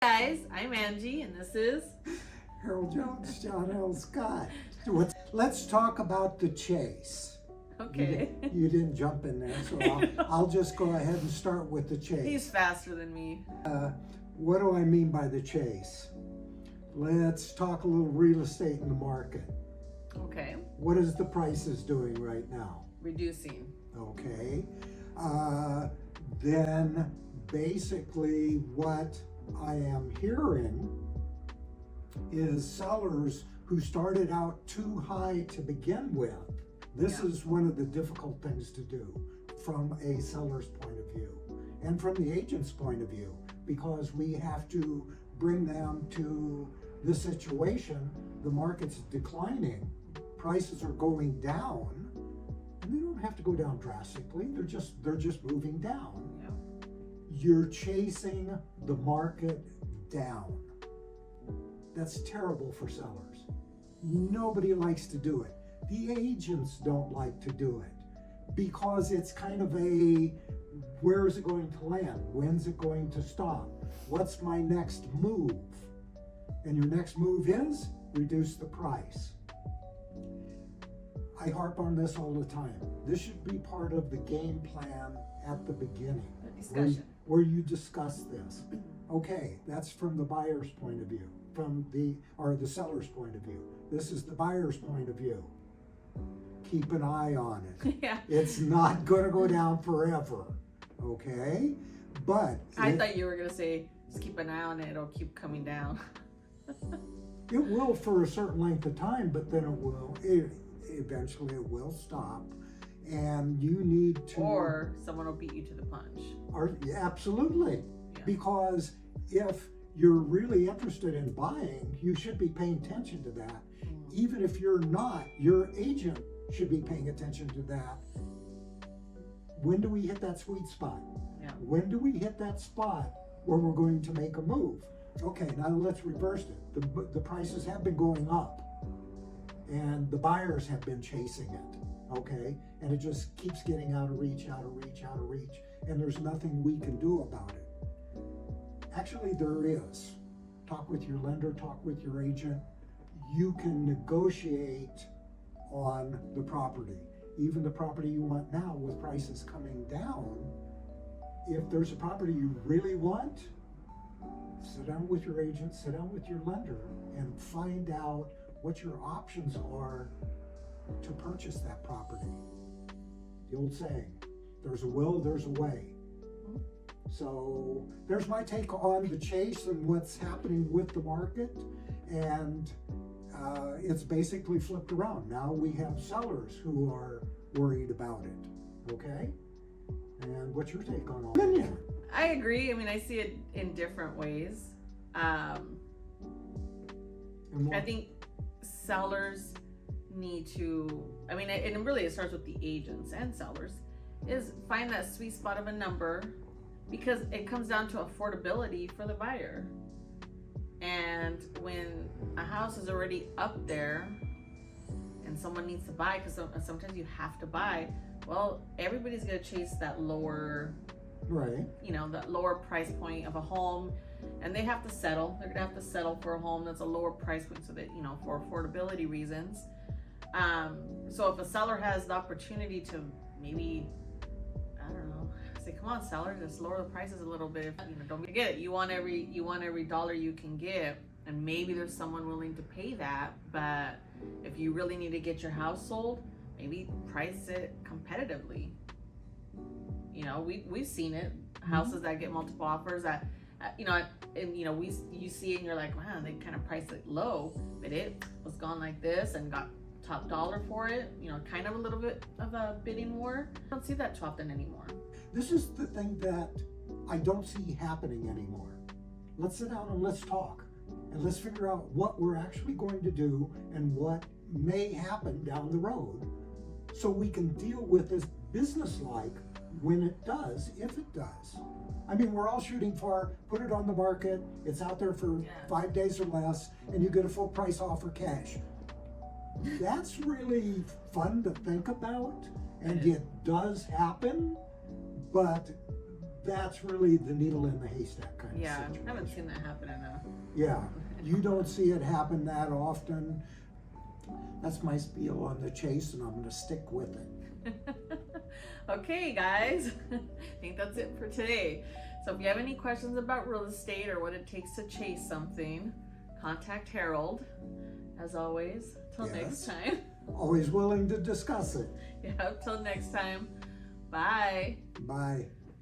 Guys, I'm Angie, and this is Harold Jones, John L. Scott. Let's talk about the chase. okay. You didn't jump in there, so I'll just go ahead and start with the chase. He's faster than me. What do I mean by the chase? Let's talk a little real estate in the market. Okay. What is the prices doing right now? Reducing. Okay. Then basically what I am hearing is sellers who started out too high to begin with. This is one of the difficult things to do from a seller's point of view and from the agent's point of view, because we have to bring them to the situation. The market's declining, prices are going down, and they don't have to go down drastically. They're just moving down. Yeah. You're chasing the market down. That's terrible for sellers. Nobody likes to do it. The agents don't like to do it because it's kind of a, where is it going to land? When's it going to stop? What's my next move? And your next move is reduce the price. I harp on this all the time. This should be part of the game plan at the beginning. The discussion. Where you discuss this. Okay, that's from the buyer's point of view, or the seller's point of view. This is the buyer's point of view. Keep an eye on it. Yeah. It's not gonna go down forever, okay? But I thought you were going to say, just keep an eye on it, it'll keep coming down. it will for a certain length of time, but then eventually it will stop. And you need to, Or someone will beat you to the punch. Absolutely. Yeah. Because if you're really interested in buying, you should be paying attention to that. Even if you're not, your agent should be paying attention to that. When do we hit that sweet spot? Yeah. When do we hit that spot where we're going to make a move? Okay, now let's reverse it. The prices have been going up and the buyers have been chasing it, okay? And it just keeps getting out of reach, out of reach, out of reach, and there's nothing we can do about it. Actually, there is. Talk with your lender, talk with your agent. You can negotiate on the property. Even the property you want now with prices coming down, if there's a property you really want, sit down with your agent, sit down with your lender, and find out what your options are to purchase that property. The old saying, there's a will, there's a way. So there's my take on the chase and what's happening with the market. And it's basically flipped around. Now we have sellers who are worried about it, okay? And what's your take on all that? I agree. I mean, I see it in different ways. I think sellers need to, I mean, and really it starts with the agents and sellers, is find that sweet spot of a number, because it comes down to affordability for the buyer. And when a house is already up there and someone needs to buy, because sometimes you have to buy, well, everybody's going to chase that lower, right? That lower price point of a home, and they have to settle. They're going to have to settle for a home that's a lower price point, so that, for affordability reasons. So if a seller has the opportunity to maybe, I don't know, say, come on, seller, just lower the prices a little bit. Don't forget it. You want every dollar you can get, and maybe there's someone willing to pay that. But if you really need to get your house sold, maybe price it competitively. We've seen it. Houses that get multiple offers that, you see it and you're like, wow, they kind of priced it low, but it was gone like this and got top dollar for it. Kind of a little bit of a bidding war. I don't see that too often anymore. This is the thing that I don't see happening anymore. Let's sit down and let's talk. And let's figure out what we're actually going to do and what may happen down the road, so we can deal with this business-like when it does, if it does. I mean, we're all shooting for, put it on the market, it's out there for 5 days or less, and you get a full price offer cash. That's really fun to think about, and it does happen, but that's really the needle in the haystack kind Yeah, of I situation. haven't seen that happen enough. Yeah, you don't see it happen that often. That's my spiel on the chase, and I'm gonna stick with it. Okay, guys, I think that's it for today. So if you have any questions about real estate or what it takes to chase something, contact Harold. As always, till next Yes. time. Always willing to discuss it. Yeah, till next time. Bye. Bye.